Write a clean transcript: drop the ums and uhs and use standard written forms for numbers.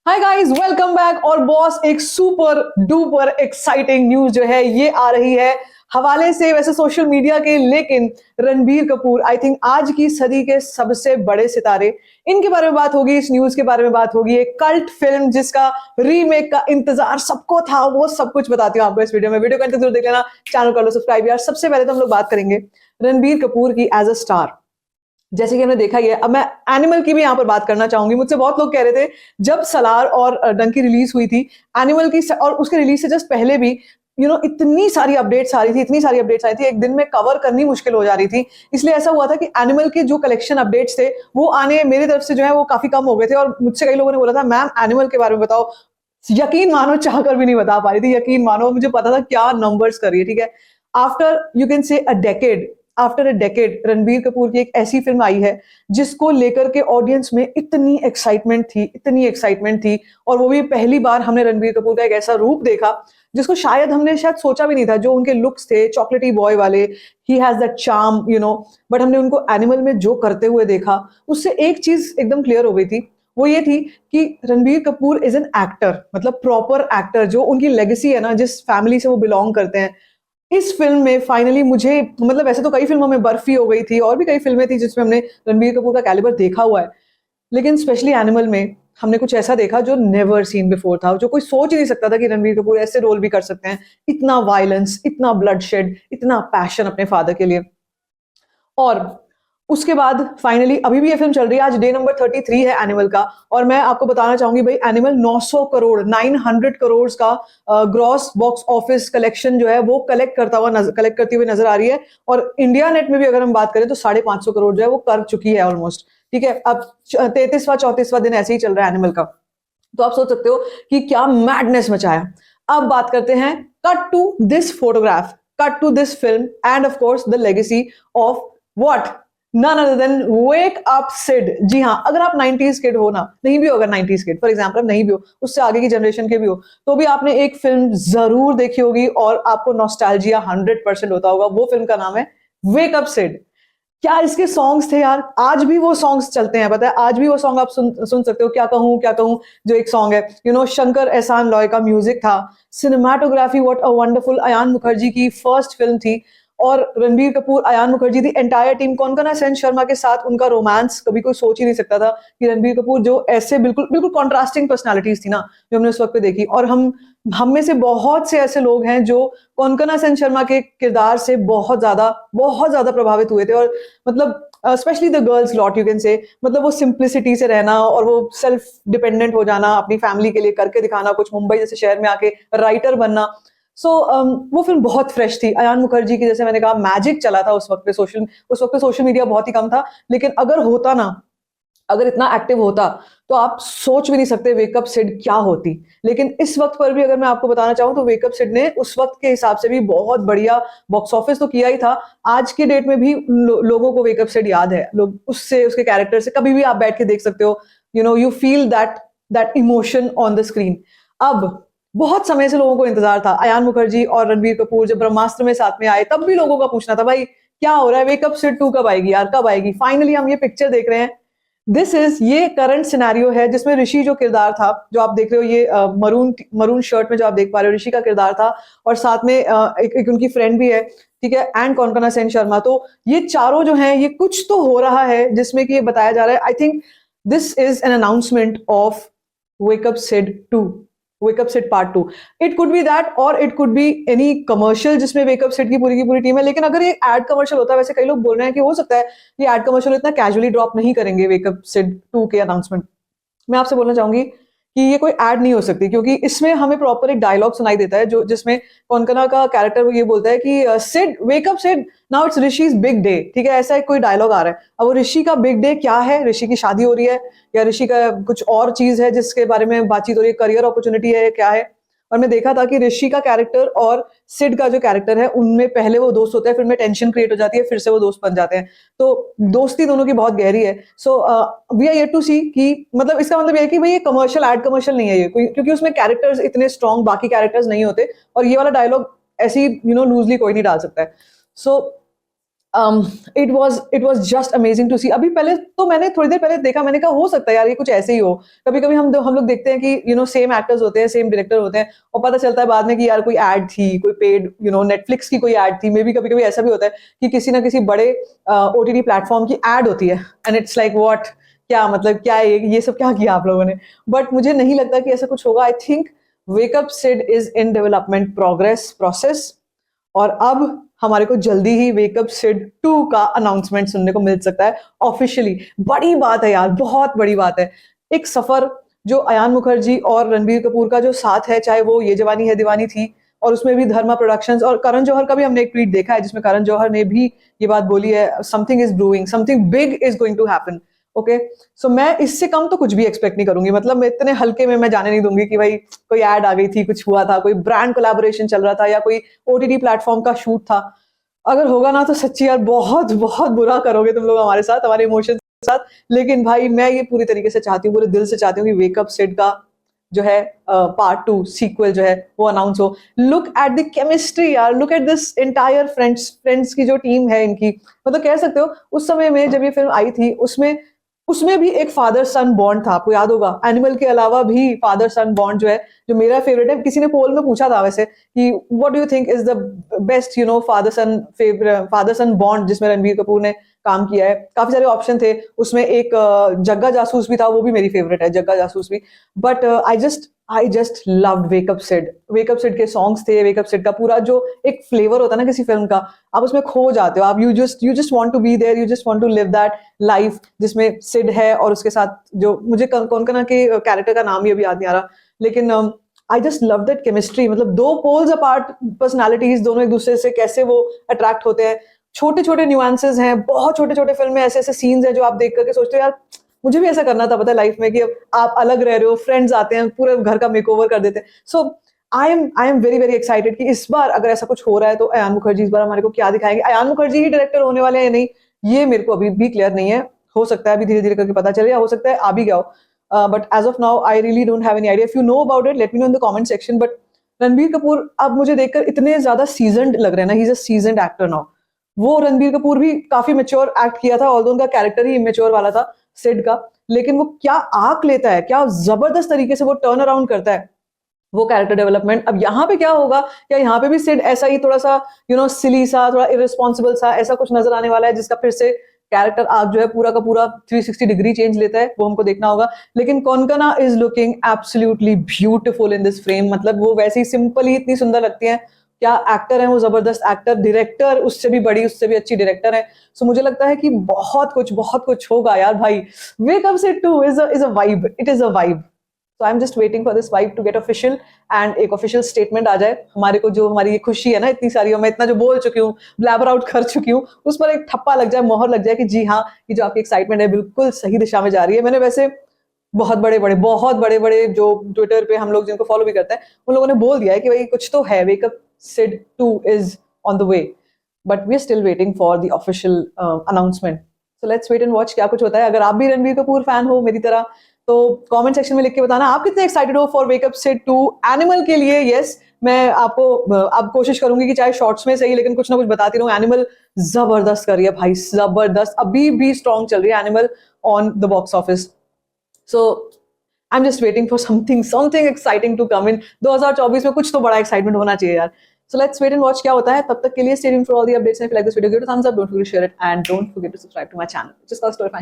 Hi guys, welcome back. और boss, एक super duper exciting news जो है ये आ रही है हवाले से वैसे सोशल मीडिया के, लेकिन रणबीर कपूर आई थिंक आज की सदी के सबसे बड़े सितारे, इनके बारे में बात होगी, इस न्यूज के बारे में बात होगी। एक कल्ट फिल्म जिसका रीमेक का इंतजार सबको था, वो सब कुछ बताती हूँ आपको इस वीडियो का जरूर देख लेना। चैनल कर लो सब्सक्राइब यार। सबसे पहले तो हम लोग बात करेंगे रणबीर कपूर की एज अ स्टार। जैसे कि हमने देखा ही है, अब मैं एनिमल की भी यहाँ पर बात करना चाहूंगी। मुझसे बहुत लोग कह रहे थे जब सलार और डंकी रिलीज हुई थी, एनिमल की और उसके रिलीज से जस्ट पहले भी इतनी सारी अपडेट्स आ रही थी, इतनी सारी अपडेट्स आई थी, एक दिन में कवर करनी मुश्किल हो जा रही थी। इसलिए ऐसा हुआ था कि एनिमल के जो कलेक्शन अपडेट्स थे वो आने मेरी तरफ से जो है वो काफी कम हो गए थे। और मुझसे कई लोगों ने बोला था मैम एनिमल के बारे में बताओ। यकीन मानो, चाहकर भी नहीं बता पा रही थी। यकीन मानो, मुझे पता था क्या नंबर्स कर रही है। ठीक है, after you can say a decade, after a decade Ranbir Kapoor की एक ऐसी फिल्म आई है जिसको लेकर के ऑडियंस में इतनी एक्साइटमेंट थी, इतनी एक्साइटमेंट थी। और वो भी पहली बार हमने रणबीर कपूर का एक ऐसा रूप देखा जिसको शायद सोचा भी नहीं था। जो उनके लुक्स थे चॉकलेटी बॉय वाले, he has that charm but हमने उनको एनिमल में जो करते हुए देखा, उससे एक चीज एकदम क्लियर हो गई थी। वो ये थी कि Ranbir Kapoor is an actor, मतलब प्रॉपर एक्टर। जो उनकी लेगेसी है ना, जिस फैमिली से वो बिलोंग करते हैं, इस फिल्म में फाइनली मुझे, मतलब वैसे तो कई फिल्मों में, बर्फी हो गई थी और भी कई फिल्में थी जिसमें हमने रणबीर कपूर का कैलिबर देखा हुआ है, लेकिन स्पेशली एनिमल में हमने कुछ ऐसा देखा जो नेवर सीन बिफोर था। जो कोई सोच ही नहीं सकता था कि रणबीर कपूर ऐसे रोल भी कर सकते हैं। इतना वायलेंस, इतना ब्लडशेड, इतना पैशन अपने फादर के लिए। और उसके बाद फाइनली अभी भी ये फिल्म चल रही है। आज डे नंबर 33 है एनिमल का। और मैं आपको बताना चाहूंगी भाई, एनिमल 900 करोड़ 900 करोड़ का ग्रॉस बॉक्स ऑफिस कलेक्शन जो है वो कलेक्ट करती हुई नजर आ रही है। और इंडिया नेट में भी अगर हम बात करें तो 550 करोड़ जो है वो कर चुकी है ऑलमोस्ट। ठीक है, अब 33वां 34वां दिन ऐसे ही चल रहा है एनिमल का। तो आप सोच सकते हो कि क्या मैडनेस मचाया। अब बात करते हैं, cut to this photograph, cut to this film, and of course the legacy of what, none other than wake up Sid. जी हाँ, अगर आप 90s किड हो ना, नहीं भी हो, अगर 90s किड फॉर एग्जांपल नहीं भी हो, उससे आगे की जनरेशन के भी हो, तो भी आपने एक फिल्म जरूर देखी होगी और आपको नॉस्टैल्जिया 100% होता होगा। वो फिल्म का नाम है वेक अप सिड। क्या इसके सॉन्ग्स थे यार, आज भी वो सॉन्ग्स चलते हैं। पता है, आज भी वो सॉन्ग आप सुन सकते हो। क्या कहूं क्या कहूं, जो एक सॉन्ग है शंकर एहसान लॉय का म्यूजिक था। Cinematography what a wonderful, Ayan Mukherjee की फर्स्ट फिल्म थी। और रणबीर कपूर, अयान मुखर्जी, थी एंटायर टीम, कोनकना सेन शर्मा के साथ उनका रोमांस कभी कोई सोच ही नहीं सकता था कि रणबीर कपूर, जो ऐसे बिल्कुल बिल्कुल कॉन्ट्रास्टिंग पर्सनालिटीज थी ना जो हमने उस वक्त पे देखी। और हम में से बहुत से ऐसे लोग हैं जो कोनकना सेन शर्मा के किरदार से बहुत ज्यादा प्रभावित हुए थे। और मतलब specially the girls lot, you can say, मतलब वो सिंप्लिसिटी से रहना और वो सेल्फ डिपेंडेंट हो जाना, अपनी फैमिली के लिए करके दिखाना कुछ, मुंबई जैसे शहर में आके राइटर बनना। वो फिल्म बहुत फ्रेश थी। अयान मुखर्जी की, जैसे मैंने कहा, मैजिक चला था उस वक्त पे सोशल मीडिया बहुत ही कम था। लेकिन अगर होता ना, अगर इतना एक्टिव होता, तो आप सोच भी नहीं सकते वेकअप सिड क्या होती। लेकिन इस वक्त पर भी अगर मैं आपको बताना चाहूं तो वेकअप सिड ने उस वक्त के हिसाब से भी बहुत बढ़िया बॉक्स ऑफिस तो किया ही था। आज के डेट में भी लोगों को वेकअप सिड याद है। लोग उससे, उसके कैरेक्टर से कभी भी आप बैठ के देख सकते हो। You feel that emotion on the screen. अब बहुत समय से लोगों को इंतजार था, अयान मुखर्जी और रणबीर कपूर जब ब्रह्मास्त्र में साथ में आए तब भी लोगों का पूछना था भाई क्या हो रहा है, वेकअप सिड 2 कब आएगी यार, कब आएगी। फाइनली हम ये पिक्चर देख रहे हैं। ये करंट सिनेरियो है जिसमें ऋषि जो किरदार था, जो आप देख रहे हो, ये मरून शर्ट में जो आप देख पा रहे हो, ऋषि का किरदार था। और साथ में एक उनकी फ्रेंड भी है, ठीक है, एंड कोनकना सेन शर्मा। तो ये चारों जो हैं, ये कुछ तो हो रहा है जिसमें कि ये बताया जा रहा है। I think this is an announcement of wake up Sid 2, wake up Sid part 2। It could be that, और it could be any commercial जिसमें वेकअप सिड की पूरी टीम है। लेकिन अगर ये एड कमर्शियल होता है, वैसे कई लोग बोल रहे हैं कि हो सकता है ये एड कमर्शियल इतना कैजुअली ड्रॉप नहीं करेंगे वेकअप सिड 2 के अनाउंसमेंट। मैं आपसे बोलना चाहूंगी कि ये कोई ऐड नहीं हो सकती, क्योंकि इसमें हमें प्रॉपर एक डायलॉग सुनाई देता है जो जिसमें कोनकना का कैरेक्टर वो ये बोलता है कि Sid, wake up Sid, now it's Rishi's big day. ठीक है, ऐसा एक कोई डायलॉग आ रहा है। अब वो ऋषि का बिग डे क्या है, ऋषि की शादी हो रही है या ऋषि का कुछ और चीज है जिसके बारे में बातचीत हो रही है, करियर अपॉर्चुनिटी है, क्या है। और मैं देखा था कि ऋषि का कैरेक्टर और सिड का जो कैरेक्टर है उनमें पहले वो दोस्त होते हैं, फिर में टेंशन क्रिएट हो जाती है, फिर से वो दोस्त बन जाते हैं। तो दोस्ती दोनों की बहुत गहरी है। So we are yet to see कि, मतलब इसका मतलब ये है कि भाई ये कमर्शियल, एड कमर्शियल नहीं है ये कोई, क्योंकि उसमें कैरेक्टर्स इतने स्ट्रॉन्ग बाकी कैरेक्टर्स नहीं होते। और ये वाला डायलॉग ऐसी लूजली कोई नहीं डाल सकता है। So it was just amazing to see. अभी पहले तो मैंने थोड़ी देर पहले देखा, मैंने कहा हो सकता है यार ये कुछ ऐसे ही हो। कभी कभी हम लोग देखते हैं कि सेम एक्टर्स होते हैं, सेम डायरेक्टर होते हैं, और पता चलता है बाद में कि यार कोई एड थी, कोई पेड नेटफ्लिक्स की कोई एड थी। मे बी कभी कभी ऐसा भी होता है कि किसी ना किसी बड़े ओटीटी प्लेटफॉर्म की एड होती है, एंड इट्स लाइक व्हाट, क्या मतलब, क्या ये सब क्या किया आप लोगों ने। बट मुझे नहीं लगता कि ऐसा कुछ होगा। I think Wake Up Sid is in development process, और अब हमारे को जल्दी ही वेकअप सिड 2 का अनाउंसमेंट सुनने को मिल सकता है ऑफिशियली। बड़ी बात है यार, बहुत बड़ी बात है। एक सफर जो अयान मुखर्जी और रणबीर कपूर का जो साथ है, चाहे वो ये जवानी है दीवानी थी, और उसमें भी धर्मा प्रोडक्शंस और करण जौहर का भी हमने एक ट्वीट देखा है जिसमें करण जौहर ने भी ये बात बोली है, something is brewing, something big is going to happen. Okay, so मैं इससे कम तो कुछ भी एक्सपेक्ट नहीं करूंगी। मतलब मैं इतने हल्के में मैं जाने नहीं दूंगी कि भाई कोई ऐड आ गई थी, कुछ हुआ था, कोई ब्रांड कोलैबोरेशन चल रहा था, या कोई ओटीटी प्लेटफॉर्म का शूट था। अगर होगा ना तो सच्ची यार बहुत बहुत बुरा करोगे तुम लोग हमारे साथ, हमारे इमोशंस के साथ। लेकिन भाई मैं ये पूरी तरीके से चाहती हूँ, पूरे दिल से चाहती हूँ कि वेकअप सिड का जो है पार्ट 2 सीक्वल जो है वो अनाउंस हो। लुक एट द केमिस्ट्री यार, look at this entire friends की जो टीम है इनकी। मतलब कह सकते हो उस समय में जब ये फिल्म आई थी, उसमें उसमें भी एक फादर सन बॉन्ड था, आपको याद होगा। एनिमल के अलावा भी फादर सन बॉन्ड जो है, जो मेरा फेवरेट है। किसी ने पोल में पूछा था वैसे कि what do you think is the best father son bond जिसमें रणबीर कपूर ने काम किया है। काफी सारे ऑप्शन थे उसमें, एक जग्गा जासूस भी था, वो भी मेरी फेवरेट है, जग्गा जासूस भी। But I just loved Wake Up Sid. Wake Up Sid के सॉन्ग्स थे, वेकअप सिड का पूरा जो एक फ्लेवर होता है ना किसी फिल्म का, आप उसमें खो जाते हो। आप you just want to be there, you just want to live that life जिसमें सिड है, और उसके साथ जो मुझे कौन के कैरेक्टर का नाम ही अभी याद नहीं आ रहा, लेकिन I just love that chemistry. मतलब दो पोल्स अपार्ट पर्सनालिटीज, दोनों एक दूसरे से कैसे वो अट्रैक्ट होते हैं। छोटे छोटे न्यूआंसेस हैं, बहुत छोटे छोटे फिल्म में ऐसे ऐसे सीन्स हैं जो आप देख करके सोचते हो यार मुझे भी ऐसा करना था, पता है लाइफ में, कि अब आप अलग रह रहे हो, फ्रेंड्स आते हैं, पूरे घर का मेकओवर कर देते हैं। So I am very very excited कि इस बार अगर ऐसा कुछ हो रहा है तो अयान मुखर्जी इस बार हमारे को क्या दिखाएंगे। अयान मुखर्जी ही डायरेक्टर होने वाले हैं या नहीं, ये मेरे को अभी भी क्लियर नहीं है। हो सकता है अभी धीरे धीरे करके पता चले, या हो सकता है आ भी गया हो। But as of now I really don't have any idea. If you know about it let me know in the comment section. But Ranbir Kapoor अब मुझे देखकर इतने ज्यादा सीजनड लग रहे हैं ना, he is a seasoned actor now. वो रणबीर कपूर भी काफी मेच्योर एक्ट किया था, ऑल्दो उनका कैरेक्टर ही इमेच्योर वाला था सिड का, लेकिन वो क्या आंक लेता है, क्या जबरदस्त तरीके से वो टर्न अराउंड करता है वो कैरेक्टर डेवलपमेंट। अब यहाँ पे क्या होगा, क्या यहाँ पे भी सिड ऐसा ही थोड़ा सा सिली सा, थोड़ा इरिस्पॉन्सिबल सा ऐसा कुछ नजर आने वाला है, जिसका फिर से कैरेक्टर आर्क जो है पूरा का पूरा 360 डिग्री चेंज लेता है, वो हमको देखना होगा। लेकिन Konkona is looking absolutely beautiful in this frame. मतलब वो वैसे ही सिंपल ही इतनी सुंदर लगती है। क्या एक्टर है वो, जबरदस्त एक्टर, डायरेक्टर उससे भी बड़ी, उससे भी अच्छी डायरेक्टर है। सो मुझे लगता है कि बहुत कुछ होगा यार भाई। Wake Up Sid 2 is a vibe, it is a vibe. So I am just waiting for this vibe to get official, and एक ऑफिशियल स्टेटमेंट आ जाए हमारे को। जो हमारी ये खुशी है ना इतनी सारी, और मैं इतना जो बोल चुकी हूँ, ब्लैबर आउट कर चुकी हूँ, उस पर एक ठप्पा लग जाए, मोहर लग जाए कि जी हाँ, ये जो आपकी एक्साइटमेंट है बिल्कुल सही दिशा में जा रही है। मैंने वैसे बहुत बड़े बड़े जो ट्विटर पे हम लोग जिनको फॉलो भी करते हैं, उन लोगों ने बोल दिया है कि भाई कुछ तो है, Wake Up Sid 2 is on the way. But we are still waiting for the official announcement. So let's wait and watch क्या कुछ होता है। अगर आप भी रणबीर कपूर फैन हो मेरी तरह, तो कमेंट सेक्शन में लिख के बताना आप कितने एक्साइटेड हो फॉर वेकअप सिड 2। एनिमल के लिए यस, मैं आपको अब कोशिश करूंगी कि चाहे शॉर्ट्स में सही, लेकिन कुछ ना कुछ बताती रहूं। एनिमल जबरदस्त कर रही है भाई, जबरदस्त, अभी भी स्ट्रॉन्ग चल रही है Animal on the box office. So I am just waiting for something exciting to come in 2024 में। कुछ तो बड़ा एक्साइटमेंट होना चाहिए यार। So let's wait and watch क्या होता है। तब तक के लिए stay tuned for all the updates, and if you like this video, give it a thumbs up, don't forget to share it, and don't forget to subscribe to my channel, which is called Storyfine.